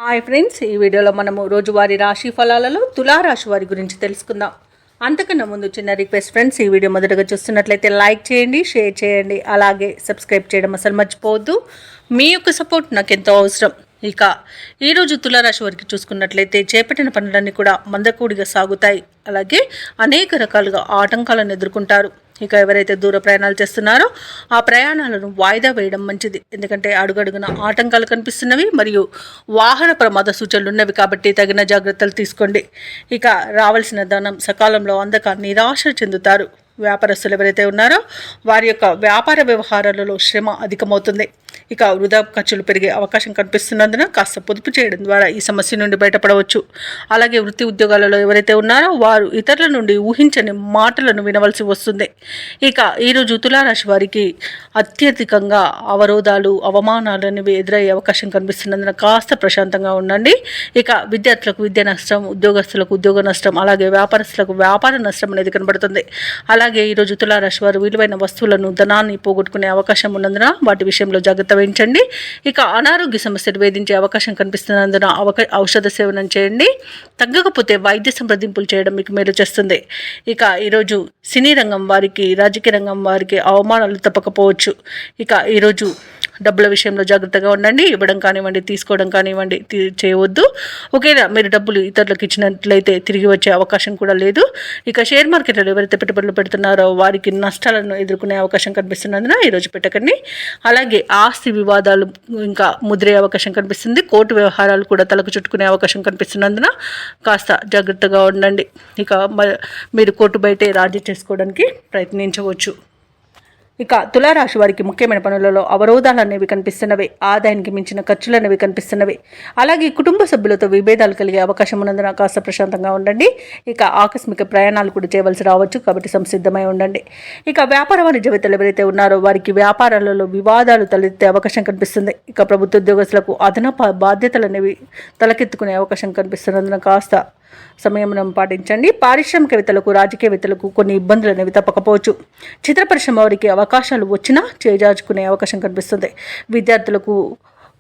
Hi friends, ఈ వీడియోలో మనము రోజువారీ రాశి ఫలాలలో తులారాశి వారి గురించి తెలుసుకుందాం. అంతకన్నా ముందు చిన్న రిక్వెస్ట్ ఫ్రెండ్స్, ఈ వీడియో మొదటగా చూస్తున్నట్లయితే లైక్ చేయండి, షేర్ చేయండి, అలాగే సబ్స్క్రైబ్ చేయడం అసలు మర్చిపోవద్దు. మీ యొక్క సపోర్ట్ నాకు ఎంతో అవసరం. ఇక ఈరోజు తులారాశి వారికి చూసుకున్నట్లయితే చేపట్టిన పనులన్నీ కూడా మందకూడిగా సాగుతాయి. అలాగే అనేక రకాలుగా ఆటంకాలను ఎదుర్కొంటారు. ఇక ఎవరైతే దూర ప్రయాణాలు చేస్తున్నారో ఆ ప్రయాణాలను వాయిదా వేయడం మంచిది. ఎందుకంటే అడుగడుగున ఆటంకాలు కనిపిస్తున్నవి మరియు వాహన ప్రమాద సూచనలు ఉన్నవి కాబట్టి తగిన జాగ్రత్తలు తీసుకోండి. ఇక రావాల్సిన ధనం సకాలంలో అందక నిరాశ చెందుతారు. వ్యాపారస్తులు ఎవరైతే ఉన్నారో వారి యొక్క వ్యాపార వ్యవహారాలలో శ్రమ అధికమవుతుంది. ఇక వృధా ఖర్చులు పెరిగే అవకాశం కనిపిస్తున్నందున కాస్త పొదుపు చేయడం ద్వారా ఈ సమస్య నుండి బయటపడవచ్చు. అలాగే వృత్తి ఉద్యోగాలలో ఎవరైతే ఉన్నారో వారు ఇతరుల నుండి ఊహించని మాటలను వినవలసి వస్తుంది. ఇక ఈరోజు తులారాశి వారికి అత్యధికంగా అవరోధాలు, అవమానాలు అనేవి ఎదురయ్యే అవకాశం కనిపిస్తున్నందున కాస్త ప్రశాంతంగా ఉండండి. ఇక విద్యార్థులకు విద్య నష్టం, ఉద్యోగస్తులకు ఉద్యోగ నష్టం, అలాగే వ్యాపారస్తులకు వ్యాపార నష్టం అనేది కనబడుతుంది. అలాగే ఈరోజు తులారాశి వారు విలువైన వస్తువులను, ధనాన్ని పోగొట్టుకునే అవకాశం ఉన్నందున వాటి విషయంలో జాగ్రత్త వహించండి. ఇక అనారోగ్య సమస్యలు వేధించే అవకాశం కనిపిస్తున్నందున ఔషధ సేవనం చేయండి. తగ్గకపోతే వైద్య సంప్రదింపులు చేయడం మీకు మేలు చేస్తుంది. ఇక ఈరోజు సినీ రంగం వారికి, రాజకీయ రంగం వారికి అవమానాలు తప్పకపోవచ్చు. ఇక ఈరోజు డబ్బుల విషయంలో జాగ్రత్తగా ఉండండి. ఇవ్వడం కానివ్వండి, తీసుకోవడం కానివ్వండి చేయవద్దు. ఒకేలా మీరు డబ్బులు ఇతరులకు ఇచ్చినట్లయితే తిరిగి వచ్చే అవకాశం కూడా లేదు. ఇక షేర్ మార్కెట్లో ఎవరైతే పెట్టుబడులు పెడుతున్నారో వారికి నష్టాలను ఎదుర్కొనే అవకాశం కనిపిస్తున్నందున ఈరోజు పెట్టకండి. అలాగే ఆస్తి వివాదాలు ఇంకా ముదిరే అవకాశం కనిపిస్తుంది. కోర్టు వ్యవహారాలు కూడా తలకు చుట్టుకునే అవకాశం కనిపిస్తున్నందున కాస్త జాగ్రత్తగా ఉండండి. ఇక మీరు కోర్టు బయటే రాజీ చేసుకోవడానికి ప్రయత్నించవచ్చు. ఇక తులారాశి వారికి ముఖ్యమైన పనులలో అవరోధాలు అనేవి కనిపిస్తున్నవి. ఆదాయానికి మించిన ఖర్చులు అనేవి కనిపిస్తున్నవి. అలాగే కుటుంబ సభ్యులతో విభేదాలు కలిగే అవకాశం ఉన్నందున కాస్త ప్రశాంతంగా ఉండండి. ఇక ఆకస్మిక ప్రయాణాలు కూడా చేయవలసి రావచ్చు కాబట్టి సంసిద్ధమై ఉండండి. ఇక వ్యాపార వాణిజ్యవేత్తలు ఎవరైతే ఉన్నారో వారికి వ్యాపారాలలో వివాదాలు తలెత్తే అవకాశం కనిపిస్తుంది. ఇక ప్రభుత్వ ఉద్యోగస్తులకు అదనపు బాధ్యతలు అనేవి తలకెత్తుకునే అవకాశం కనిపిస్తున్నందున కాస్త సంయమనం పాటించండి. పారిశ్రామికవేత్తలకు, రాజకీయవేత్తలకు కొన్ని ఇబ్బందులు అనేవి తప్పకపోవచ్చు. చిత్ర పరిశ్రమ వారికి అవకాశాలు వచ్చినా చేజార్చుకునే అవకాశం కనిపిస్తుంది. విద్యార్థులకు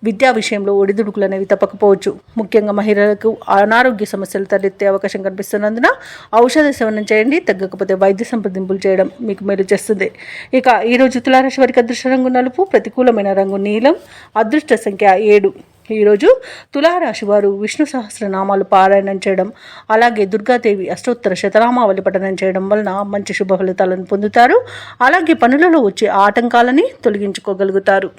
విద్యా విషయంలో ఒడిదుడుకులు అనేవి తప్పకపోవచ్చు. ముఖ్యంగా మహిళలకు అనారోగ్య సమస్యలు తలెత్తే అవకాశం కనిపిస్తున్నందున ఔషధ సేవనం చేయండి. తగ్గకపోతే వైద్య సంప్రదింపులు చేయడం మీకు మేలు చేస్తుంది. ఇక ఈరోజు తులారాశి వారికి అదృష్ట రంగు నలుపు, ప్రతికూలమైన రంగు నీలం, అదృష్ట సంఖ్య 7. ఈరోజు తులారాశి వారు విష్ణు సహస్రనామాలు పారాయణం చేయడం, అలాగే దుర్గాదేవి అష్టోత్తర శతనామావళి పఠనం చేయడం వలన మంచి శుభ ఫలితాలను పొందుతారు. అలాగే పనులలో వచ్చే ఆటంకాలని తొలగించుకోగలుగుతారు.